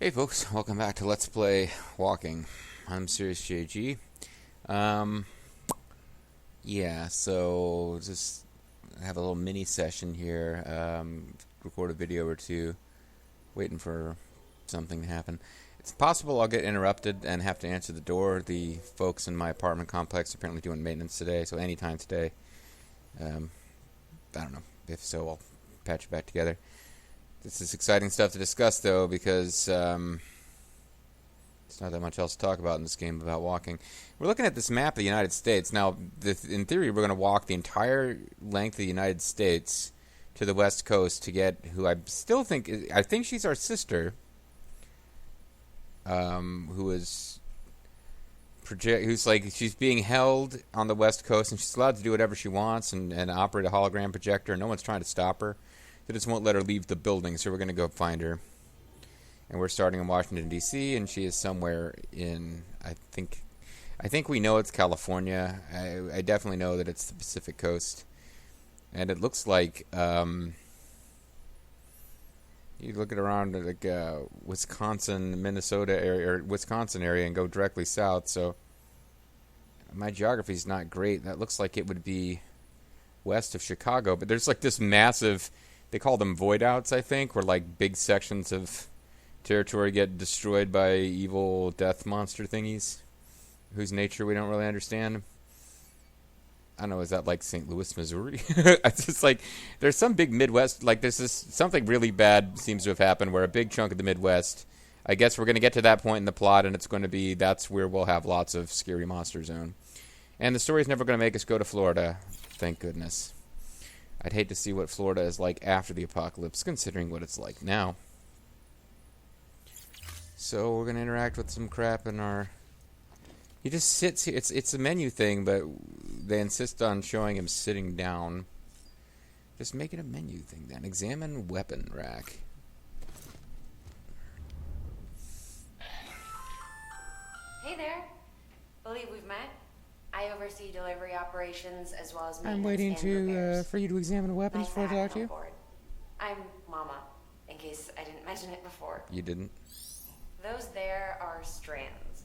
Hey folks, welcome back to Let's Play Walking. I'm Serious JG. Yeah, so just have a little mini session here. Record a video or two, waiting for something to happen. It's possible I'll get interrupted and have to answer the door. The folks in my apartment complex are apparently doing maintenance today, so anytime today. I don't know. If so, I'll patch it back together. This is exciting stuff to discuss, though, because there's not that much else to talk about in this game about walking. We're looking at this map of the United States. Now, in theory, we're going to walk the entire length of the United States to the West Coast to get who I still think... I think she's our sister, who's like... She's being held on the West Coast, and she's allowed to do whatever she wants and operate a hologram projector. No one's trying to stop her. They just won't let her leave the building, so we're going to go find her. And we're starting in Washington, D.C., and she is somewhere in, I think we know it's California. I definitely know that it's the Pacific Coast. And it looks like, you look at around like Wisconsin, Minnesota area, or Wisconsin area, and go directly south. So my geography's not great. That looks like it would be west of Chicago. But there's like this massive... They call them void outs, I think, where like big sections of territory get destroyed by evil death monster thingies, whose nature we don't really understand. I don't know, is that like St. Louis, Missouri? It's just like, there's some big Midwest, like this is something really bad seems to have happened where a big chunk of the Midwest, I guess we're going to get to that point in the plot and it's going to be, that's where we'll have lots of scary monster zone. And the story's never going to make us go to Florida, thank goodness. I'd hate to see what Florida is like after the apocalypse, considering what it's like now. So we're going to interact with some crap in our... He just sits here. It's a menu thing, but they insist on showing him sitting down. Just make it a menu thing then. Examine weapon rack. Hey there. Believe we've met. I oversee delivery operations as well as maintenance. I'm waiting for you to examine weapons before I talk to you. I'm Mama, in case I didn't mention it before. You didn't? Those there are strands.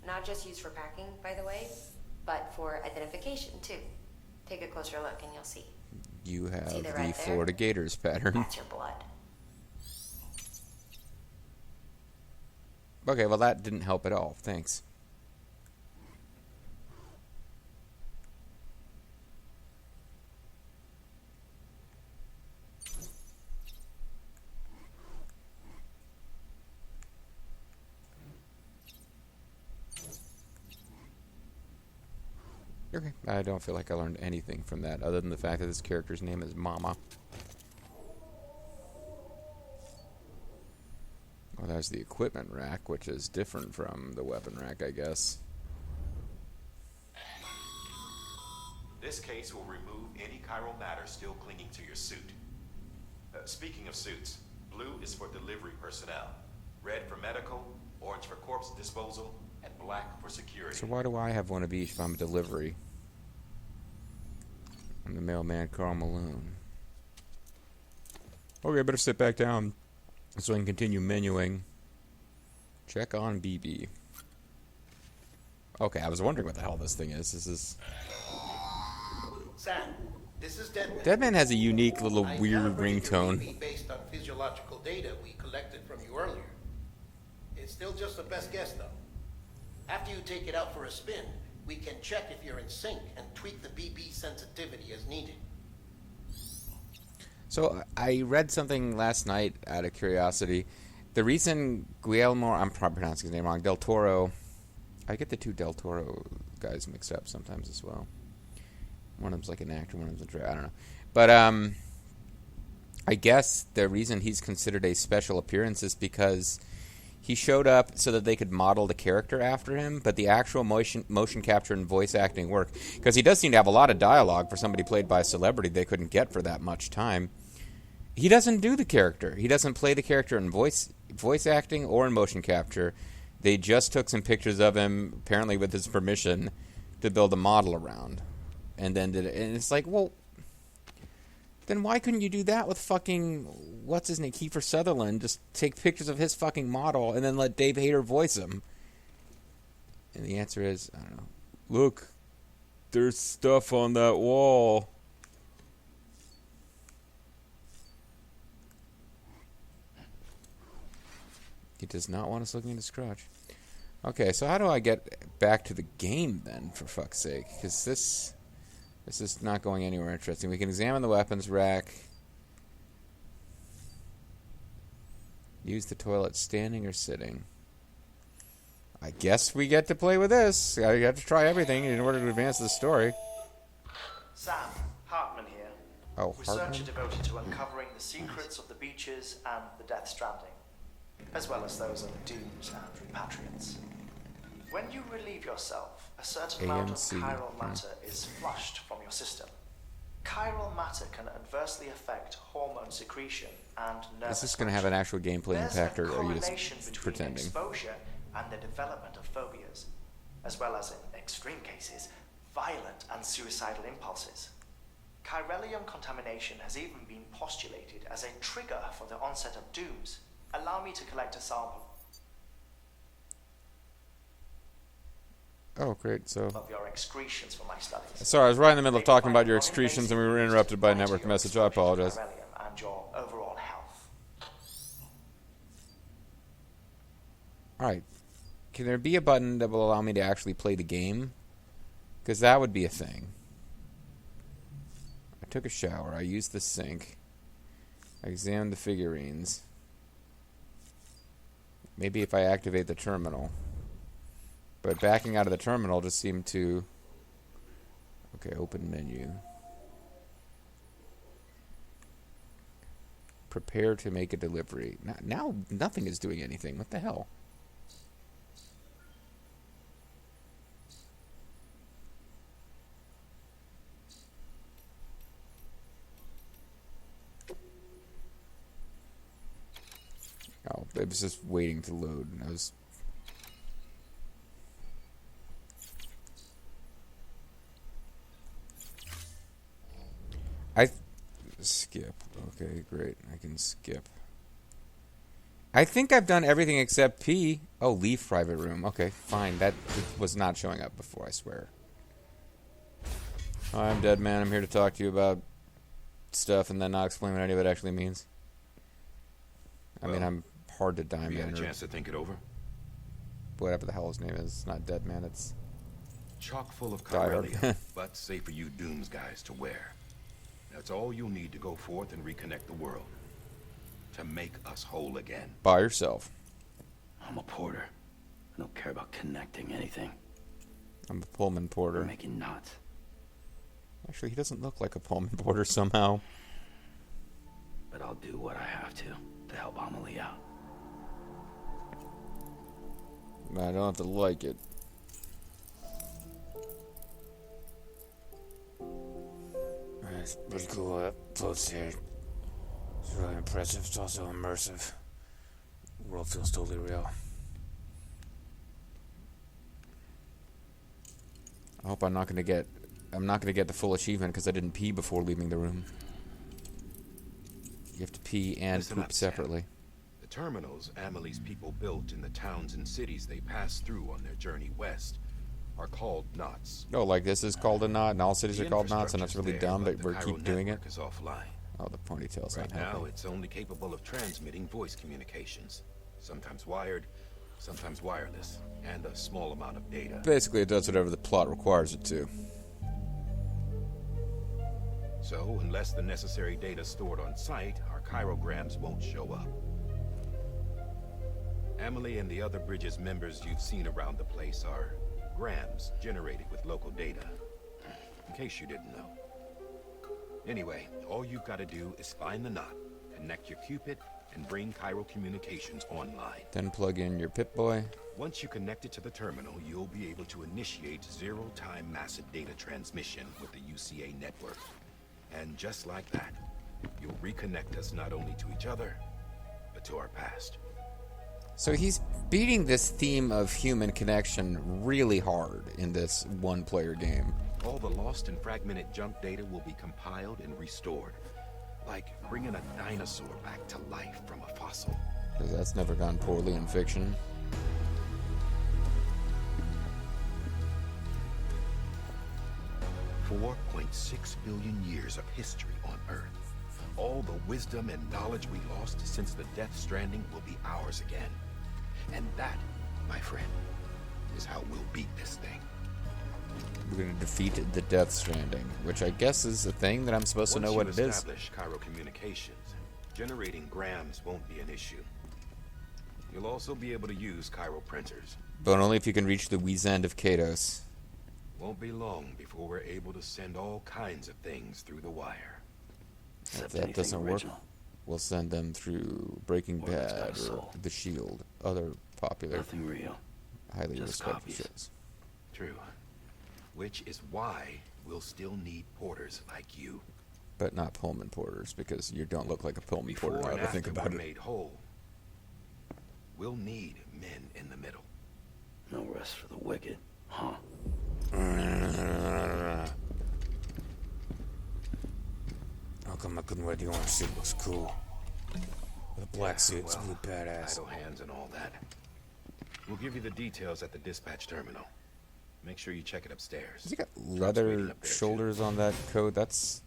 Not just used for packing, by the way, but for identification, too. Take a closer look and you'll see. You have the right Florida Gators pattern. That's your blood. Okay, well that didn't help at all. Thanks. Okay, I don't feel like I learned anything from that, other than the fact that this character's name is Mama. Well, there's the equipment rack, which is different from the weapon rack, I guess. This case will remove any chiral matter still clinging to your suit. Speaking of suits, blue is for delivery personnel, red for medical, orange for corpse disposal, and black for security. So why do I have one of each if I'm a delivery? I'm the mailman, Carl Malone. Okay, I better sit back down so I can continue menuing. Check on BB. Okay, I was wondering what the hell this thing is. This is... Sam, this is Deadman. Deadman has a unique little I weird calibrated your ringtone. BB based on physiological data we collected from you earlier. It's still just the best guess, though. After you take it out for a spin, we can check if you're in sync and tweak the BB sensitivity as needed. So I read something last night out of curiosity. The reason Guillermo, I'm probably pronouncing his name wrong, Del Toro, I get the two Del Toro guys mixed up sometimes as well. One of them's like an actor, one of them's a director, I don't know. But I guess the reason he's considered a special appearance is because he showed up so that they could model the character after him, but the actual motion capture and voice acting work, because he does seem to have a lot of dialogue for somebody played by a celebrity they couldn't get for that much time. He doesn't do the character. He doesn't play the character in voice acting or in motion capture. They just took some pictures of him, apparently with his permission, to build a model around. And then did it. And it's like, well, Then why couldn't you do that with fucking, what's his name, Kiefer Sutherland? Just take pictures of his fucking model and then let Dave Hayter voice him. And the answer is, I don't know. Look, there's stuff on that wall. He does not want us looking at his crotch. Okay, so how do I get back to the game then, for fuck's sake? Because this is not going anywhere interesting. We can examine the weapons rack. Use the toilet standing or sitting. I guess we get to play with this. I have to try everything in order to advance the story. Sam, Hartman here. Oh, Researcher Hartman? devoted to uncovering the secrets of the beaches and the Death Stranding, as well as those of the Dooms and Repatriants. When you relieve yourself, a certain amount of AMC. chiral matter is flushed from your system. Chiral matter can adversely affect hormone secretion and nerve. Is this going to have an actual gameplay There's impact, a or are you correlation just between pretending? exposure and the development of phobias, as well as, in extreme cases, violent and suicidal impulses. Chiralium contamination has even been postulated as a trigger for the onset of dooms. Allow me to collect a sample Oh, great. So, of your excretions for my studies. sorry, I was right in the middle of They talking about find your non-invasive excretions, and we were interrupted by a to network your message. I exposure to apologize. chiralium and your overall health. All right. Can there be a button that will allow me to actually play the game? Because that would be a thing. I took a shower. I used the sink. I examined the figurines. Maybe if I activate the terminal. But backing out of the terminal just seemed to... Okay, open menu. Prepare to make a delivery. Now nothing is doing anything. What the hell? Oh, it was just waiting to load. I was... Skip. Okay, great. I can skip. I think I've done everything except P. Oh, leave private room. Okay, fine. That was not showing up before, I swear. Hi, I'm Dead Man. I'm here to talk to you about stuff and then not explain what any of it actually means. I mean, I'm hard to dime Have you had in, a or chance to think it over? whatever the hell his name is. It's not Dead Man, it's... Chock full of Die Hard. chiralium, but safe for you Dooms guys to wear. That's all you'll need to go forth and reconnect the world. To make us whole again. By yourself. I'm a porter. I don't care about connecting anything. I'm a Pullman porter. You're making knots. Actually, he doesn't look like a Pullman porter somehow. But I'll do what I have to help Amelie out. I don't have to like it. It's pretty cool up close here. It's really impressive. It's also immersive. The world feels totally real. I hope I'm not gonna get the full achievement because I didn't pee before leaving the room. You have to pee and Listen poop up, Sam. separately. The terminals Amelie's people built in the towns and cities they passed through on their journey west are called knots. Oh, like this is called a knot, and all cities The are called knots, and that's infrastructure's really there, dumb, but but the we chiral keep doing it. network is offline. Oh, the ponytail's Right not now, helping. it's only capable of transmitting voice communications. Sometimes wired, sometimes wireless, and a small amount of data. Basically, it does whatever the plot requires it to. So, unless the necessary data stored on site, our chirograms won't show up. Amelie and the other Bridges members you've seen around the place are grams generated with local data. In case you didn't know. Anyway, all you've got to do is find the knot, connect your Cupid, and bring chiral communications online. Then plug in your Pip-Boy. Once you connect it to the terminal, you'll be able to initiate zero-time massive data transmission with the UCA network. And just like that, you'll reconnect us not only to each other, but to our past. So he's beating this theme of human connection really hard in this one-player game. All the lost and fragmented junk data will be compiled and restored, Like bringing a dinosaur back to life from a fossil. 'Cause that's never gone poorly in fiction. 4.6 billion years of history on Earth. All the wisdom and knowledge we lost since the Death Stranding will be ours again. And that, my friend, is how we'll beat this thing. We're going to defeat the Death Stranding, which I guess is a thing that I'm supposed to know what it Once is. you establish Cairo communications, generating grams won't be an issue. You'll also be able to use Cairo printers. But only if you can reach the wheeze end of Kados. Won't be long before we're able to send all kinds of things through the wire. If Except that anything doesn't original. work, we'll send them through Breaking Or it's got Bad a or soul. The Shield, other popular, Nothing real. highly just respected copies. shows. True. Which is why we'll still need porters like you. But not Pullman porters, because you don't look like a Pullman Before porter now and to think after about we're it. made whole, we'll need men in the middle. No rest for the wicked, huh? How come I couldn't wear the orange suit? Looks cool. With a black suit, it's Well, really badass. idle hands and all that. We'll give you the details at the dispatch terminal. Make sure you check it upstairs. Has he got waiting leather up there, shoulders on that coat? That's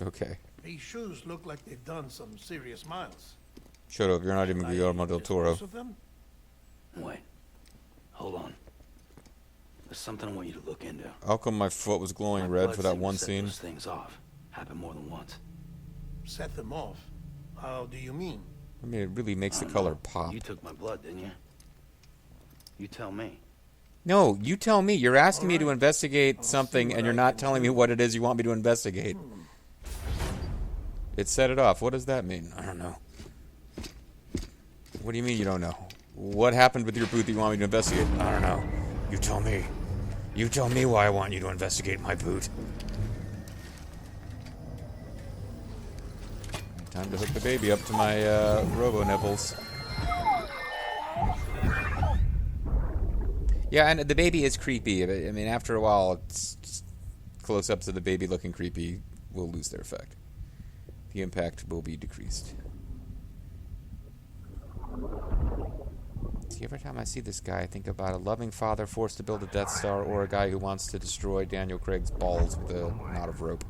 okay. These shoes look like they've done some serious miles. Shut up, you're not even Can I Guillermo del Toro. dispose of them? Wait. Hold on. There's something I want you to look into. How come my foot was glowing My red blood for that seemed to one set scene? those things off. Happened more than once. Set them off. How do you mean? I mean, it really makes I the don't color know. pop. You took my blood, didn't you? You tell me. No, you tell me. You're asking me to Alright. investigate I'll see something, what and you're I not can telling me do. what it is you want me to investigate. It set it off. What does that mean? I don't know. What do you mean you don't know? What happened with your boot that you want me to investigate? I don't know. You tell me. You tell me why I want you to investigate my boot. Time to hook the baby up to my robo nipples. Yeah, and the baby is creepy. I mean, after a while, it's just close-ups of the baby looking creepy will lose their effect. The impact will be decreased. See, every time I see this guy, I think about a loving father forced to build a Death Star or a guy who wants to destroy Daniel Craig's balls with a knot of rope.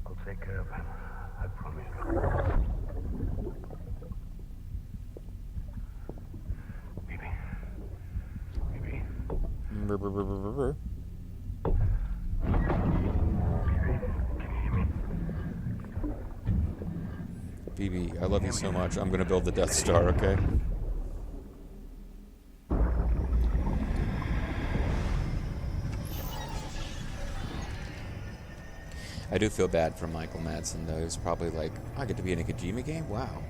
I'll take care of him. I promise. Baby. Baby. Brr, brr, brr, brr, brr, brr. BB, I love you so much. I'm gonna build the Death Star, okay? I do feel bad for Michael Madsen, though. He's probably like, I get to be in a Kojima game? Wow.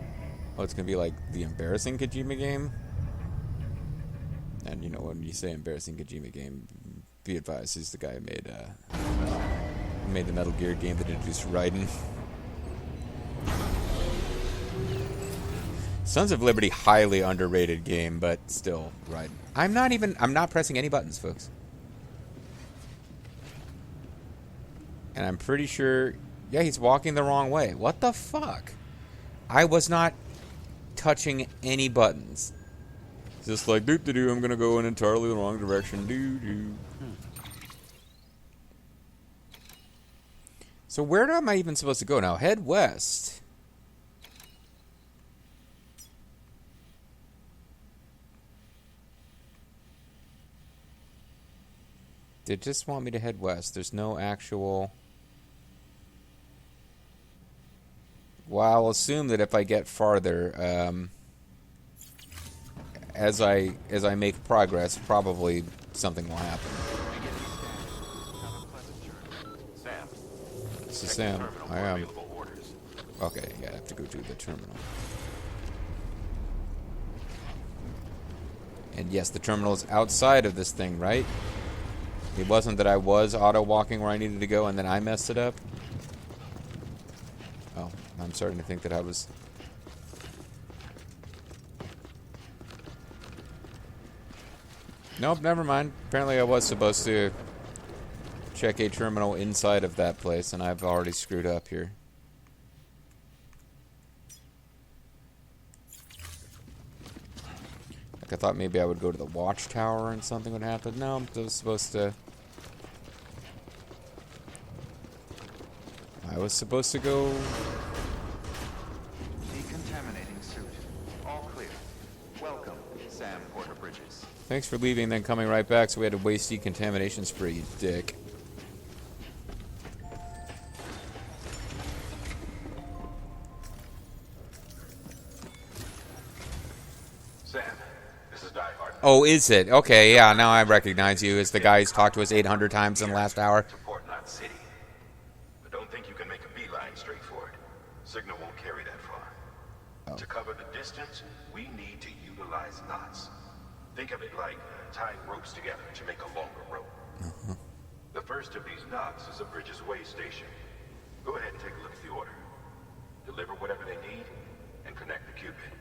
Oh, it's gonna be like the embarrassing Kojima game? And you know, when you say embarrassing Kojima game, be advised, he's the guy who made the Metal Gear game that introduced Raiden. Sons of Liberty, highly underrated game, but still, Raiden. I'm not pressing any buttons, folks. And I'm pretty sure, yeah, he's walking the wrong way. What the fuck? I was not touching any buttons. It's just like, doo-doo-doo, I'm gonna go in entirely the wrong direction. Doo-doo. So where am I even supposed to go now? Head west. They just want me to head west. There's no actual... Well, I'll assume that if I get farther, as I make progress, probably something will happen. Sam. This is check the Sam. terminal I for am. available orders. Okay, yeah, I have to go to the terminal. And yes, the terminal is outside of this thing, right? It wasn't that I was auto-walking where I needed to go and then I messed it up? Oh, I'm starting to think that I was... Nope, never mind. Apparently I was supposed to check a terminal inside of that place, and I've already screwed up here. Like, I thought maybe I would go to the watchtower and something would happen. No, I'm still supposed to... I was supposed to go... Decontaminating suit. All clear. Welcome, Sam Porter Bridges. Thanks for leaving, then coming right back, so we had to waste decontamination spray, you dick. Sam, this is Die Hard. Oh, is it? Okay, yeah, now I recognize you as the guy who's talked to us 800 times in the last hour. To Portland City. But don't think you can make a beeline straight for it. Signal won't carry that far. Oh. To cover the distance, we need to utilize knots. Think of it like tying ropes together to make a longer rope. The first of these knots is a Bridges Way station. Go ahead and take a look at the order. Deliver whatever they need, and connect the Cupid.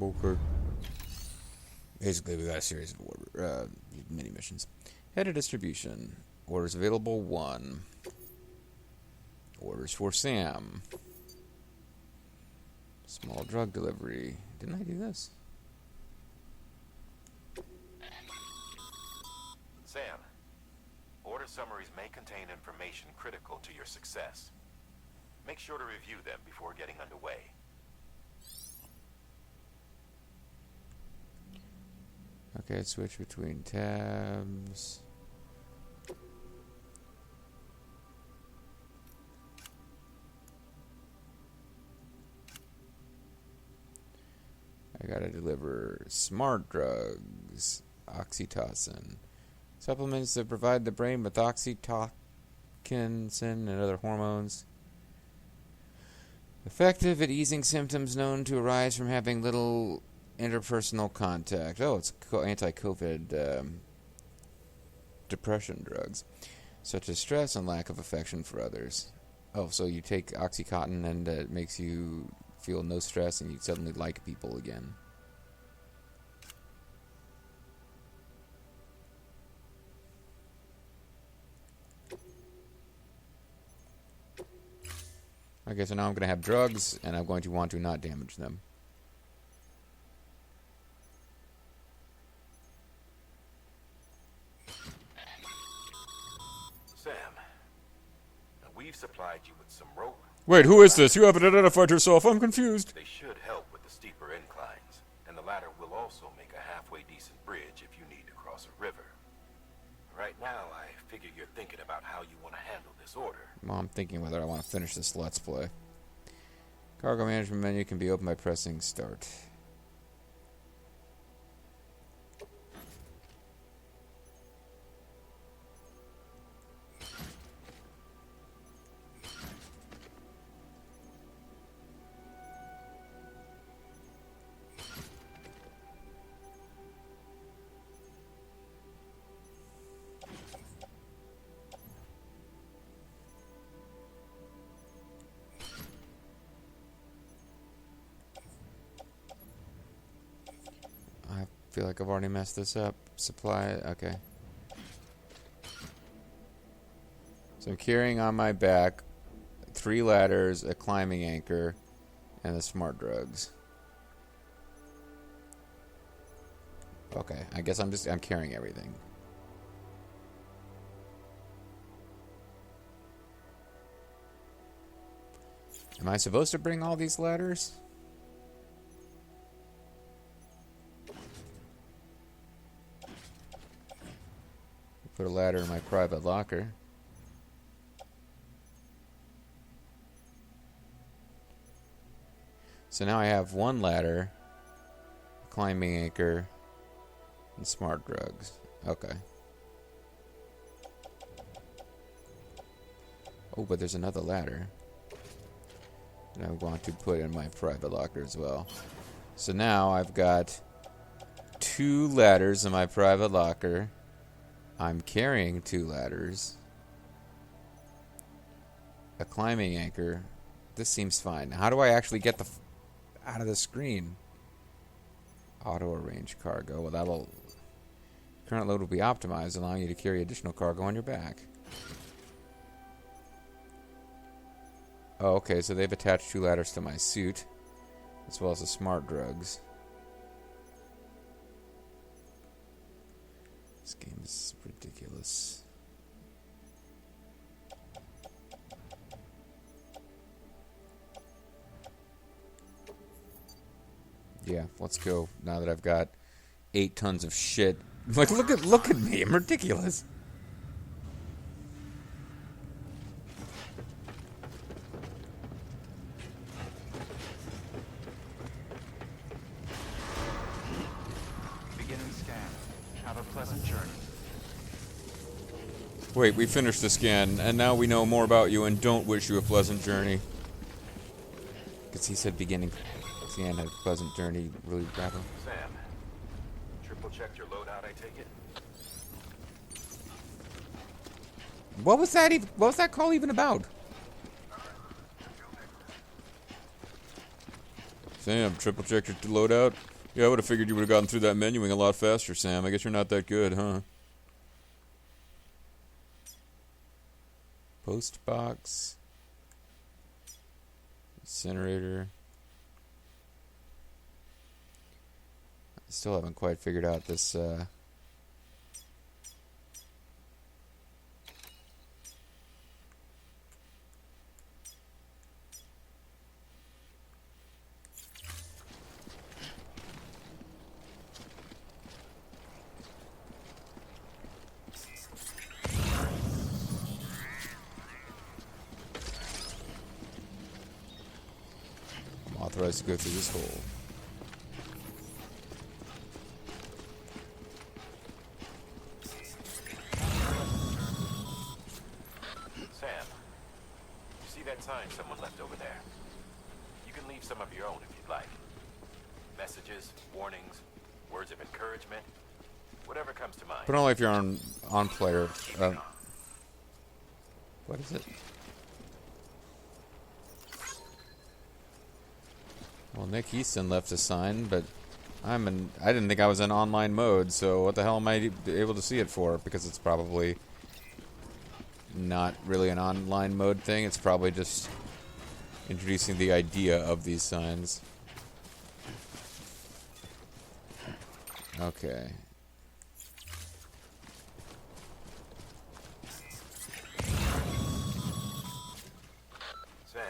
Okay. Basically, we got a series of mini missions. Head of distribution. Orders available 1. Orders for Sam. Small drug delivery. Didn't I do this? Sam, order summaries may contain information critical to your success. Make sure to review them before getting underway. Okay, switch between tabs. I gotta deliver smart drugs, oxytocin, supplements that provide the brain with oxytocin and other hormones. Effective at easing symptoms known to arise from having little interpersonal contact. Oh, it's anti-COVID depression drugs, such as stress and lack of affection for others. Oh, so you take Oxycontin and it makes you feel no stress and you suddenly like people again. Okay, so now I'm going to have drugs and I'm going to want to not damage them. Sam, we've supplied you with some rope. Wait, who is this? You haven't identified yourself. I'm confused. They should help with the steeper inclines, and the ladder will also make a halfway decent bridge if you need to cross a river. Right now, I figure you're thinking about how you want to handle this order. Well, I'm thinking whether I want to finish this Let's Play. Cargo management menu can be opened by pressing start. I feel like I've already messed this up. Supply, okay. So I'm carrying on my back 3 ladders, a climbing anchor, and the smart drugs. Okay, I guess I'm carrying everything. Am I supposed to bring all these ladders? Put a ladder in my private locker. So now I have 1 ladder, climbing anchor, and smart drugs. Okay. Oh, but there's another ladder that I want to put in my private locker as well. So now I've got 2 ladders in my private locker. I'm carrying 2 ladders. A climbing anchor. This seems fine. How do I actually get the out of the screen? Auto arrange cargo. Well, that'll... Current load will be optimized, allowing you to carry additional cargo on your back. Oh, okay, so they've attached 2 ladders to my suit. as well as the smart drugs. This game is ridiculous. Yeah, let's go. Now that I've got 8 tons of shit. Like, look at me. I'm ridiculous. Beginning scan. Have a pleasant journey. Wait, we finished the scan, and now we know more about you and don't wish you a pleasant journey. Because he said beginning scan, have a pleasant journey. Really, Bravo? Sam, triple checked your loadout, I take it? What was that even? What was that call even about? Sam, triple checked your loadout? Yeah, I would have figured you would have gotten through that menuing a lot faster, Sam. I guess you're not that good, huh? Postbox. Incinerator. I still haven't quite figured out this, I'm authorized to go through this hole. Sam, you see that sign someone left over there? You can leave some of your own if you'd like. Messages, warnings, words of encouragement, whatever comes to mind. But only if you're on player. What is it? Well, Nick Easton left a sign, but I didn't think I was in online mode, so what the hell am I able to see it for? Because it's probably not really an online mode thing. It's probably just introducing the idea of these signs. Okay. Sam,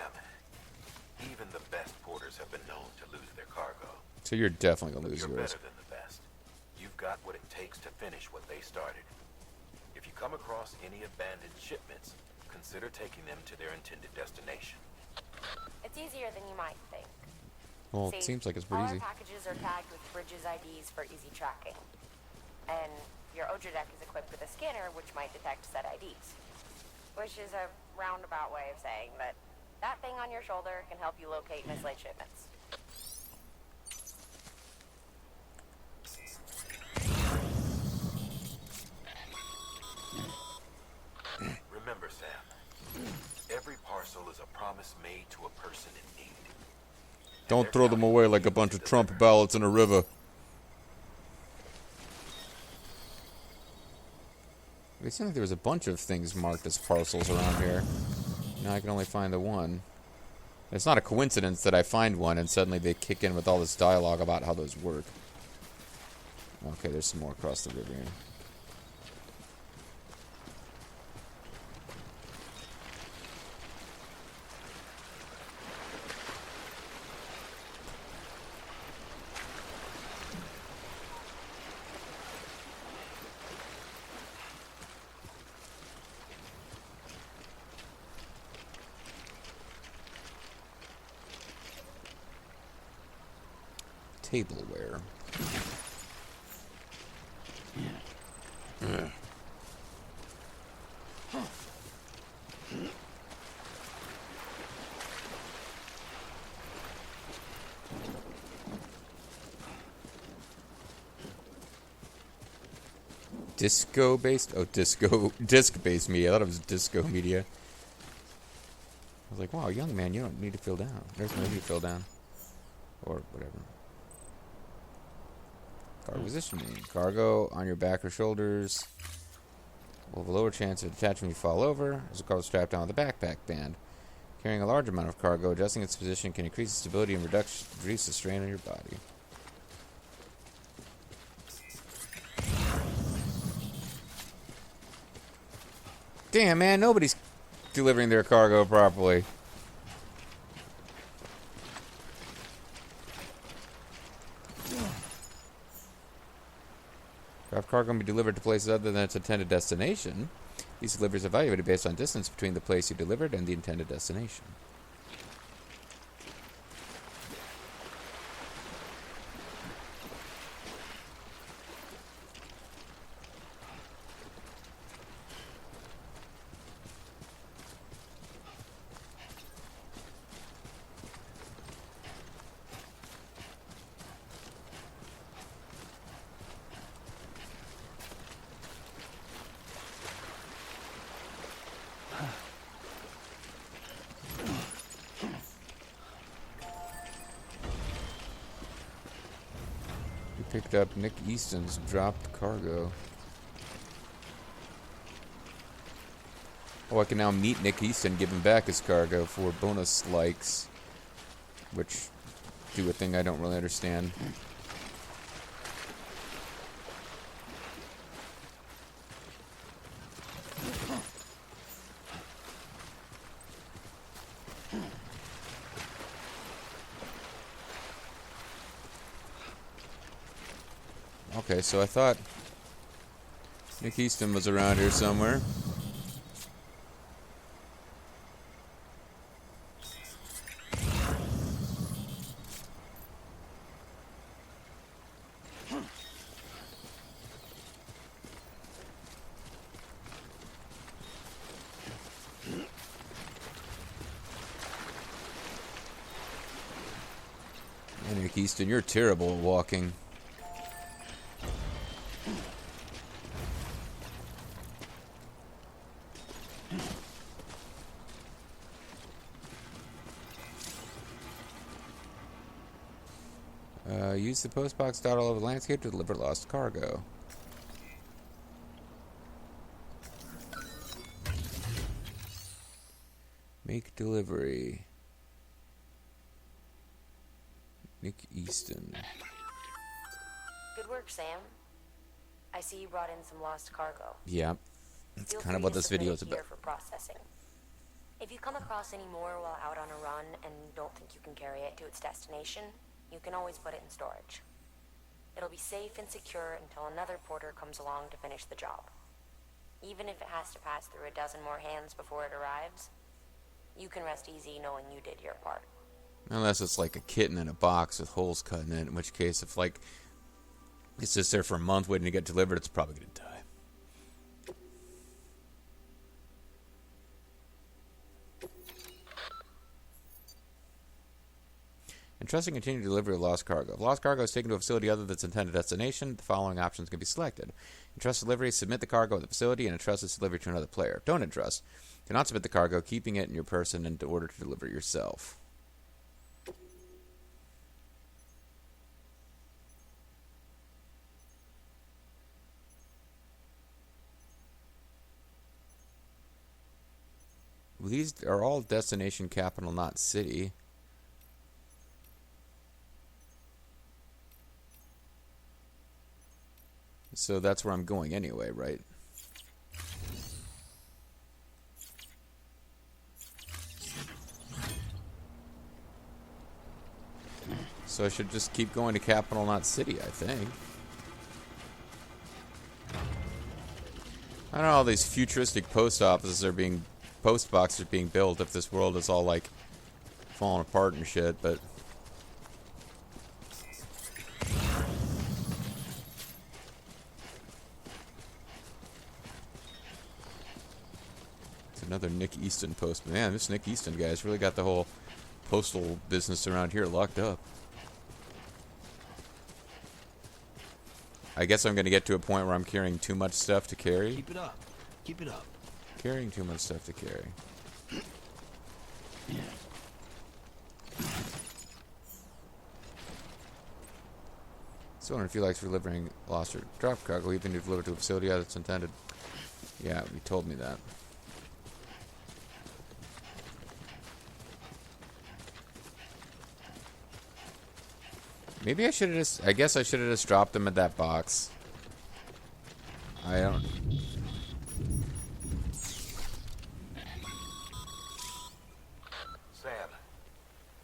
even the best porters have been known to lose their cargo. So you're definitely gonna lose You're yours. better than the best. You've got what it takes to finish what they started. If you come across any abandoned shipments, consider taking them to their intended destination. It's easier than you might think. Well, See, it seems like it's pretty all easy. our packages are tagged with Bridges IDs for easy tracking. And your Odra deck is equipped with a scanner which might detect said IDs. Which is a roundabout way of saying that that thing on your shoulder can help you locate mislaid shipments. Remember, Sam, every parcel is a promise made to a person in need. Don't throw them away like a bunch of Trump ballots in a river. It seemed like there was a bunch of things marked as parcels around here. Now I can only find the one. It's not a coincidence that I find one and suddenly they kick in with all this dialogue about how those work. Okay, there's some more across the river here. Tableware. Disco-based? Oh, disc-based media. I thought it was disco media. I was like, wow, young man, you don't need to feel down. There's no need to feel down. Or whatever. Cargo positioning. Cargo on your back or shoulders will have a lower chance of detachment if you fall over, as a cargo strapped down with a backpack band. Carrying a large amount of cargo, adjusting its position can increase the stability and reduce the strain on your body. Damn, man, nobody's delivering their cargo properly. If cargo can be delivered to places other than its intended destination, these deliveries are evaluated based on distance between the place you delivered and the intended destination. Picked up Nick Easton's dropped cargo. Oh, I can now meet Nick Easton, give him back his cargo for bonus likes, which do a thing I don't really understand. Okay, so I thought Nick Easton was around here somewhere. Nick Easton, you're terrible at walking. Use the postbox dot all over the landscape to deliver lost cargo. Make delivery. Nick Easton. Good work, Sam. I see you brought in some lost cargo. Yeah, that's kind of what this video is about. For processing. If you come across any more while out on a run and don't think you can carry it to its destination, you can always put it in storage. It'll be safe and secure until another porter comes along to finish the job. Even if it has to pass through a dozen more hands before it arrives, you can rest easy knowing you did your part. Unless it's like a kitten in a box with holes cut in it, in which case if like it's just there for a month waiting to get delivered, it's probably going to die. Entrusting continued delivery of lost cargo. If lost cargo is taken to a facility other than its intended destination, the following options can be selected. Entrust delivery, submit the cargo at the facility, and entrust its delivery to another player. Don't entrust. Do not submit the cargo, keeping it in your person in order to deliver it yourself. Well, these are all destination capital, not city. So that's where I'm going anyway, right? So I should just keep going to capital, not city, I think. I don't know, all these futuristic post boxes are being built if this world is all like falling apart and shit, but another Nick Easton post. Man, this Nick Easton guy's really got the whole postal business around here locked up. I guess I'm going to get to a point where I'm carrying too much stuff to carry. Keep it up. Keep it up. Carrying too much stuff to carry. So I wonder if he likes delivering lost or dropped cargo, even if delivered to a facility as it's intended. Yeah, he told me that. Maybe I should have just... I guess I should have just dropped them at that box. I don't... Sam,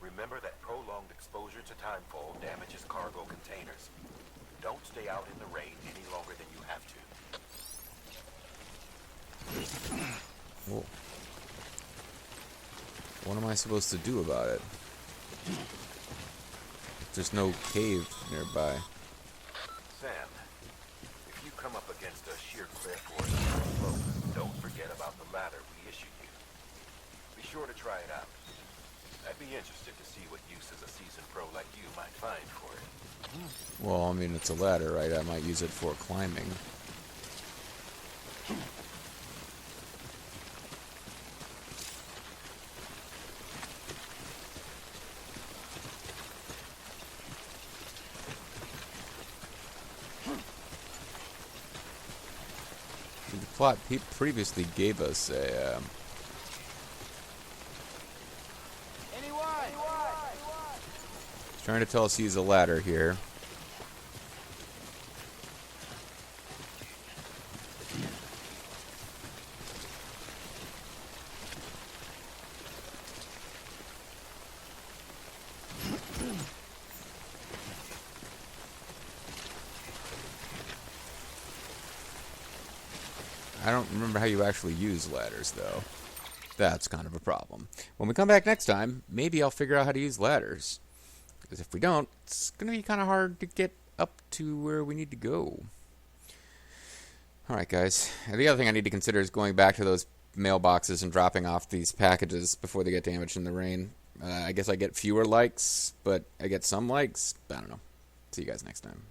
remember that prolonged exposure to timefall damages cargo containers. Don't stay out in the rain any longer than you have to. Whoa. What am I supposed to do about it? There's no cave nearby. Sam, if you come up against a sheer cliff or a steep slope, don't forget about the ladder we issued you. Be sure to try it out. I'd be interested to see what uses a seasoned pro like you might find for it. Well, I mean, it's a ladder, right? I might use it for climbing. The plot previously gave us a... It's trying to tell us to use a ladder here. I don't remember how you actually use ladders, though. That's kind of a problem. When we come back next time, maybe I'll figure out how to use ladders. Because if we don't, it's going to be kind of hard to get up to where we need to go. Alright, guys. The other thing I need to consider is going back to those mailboxes and dropping off these packages before they get damaged in the rain. I guess I get fewer likes, but I get some likes. I don't know. See you guys next time.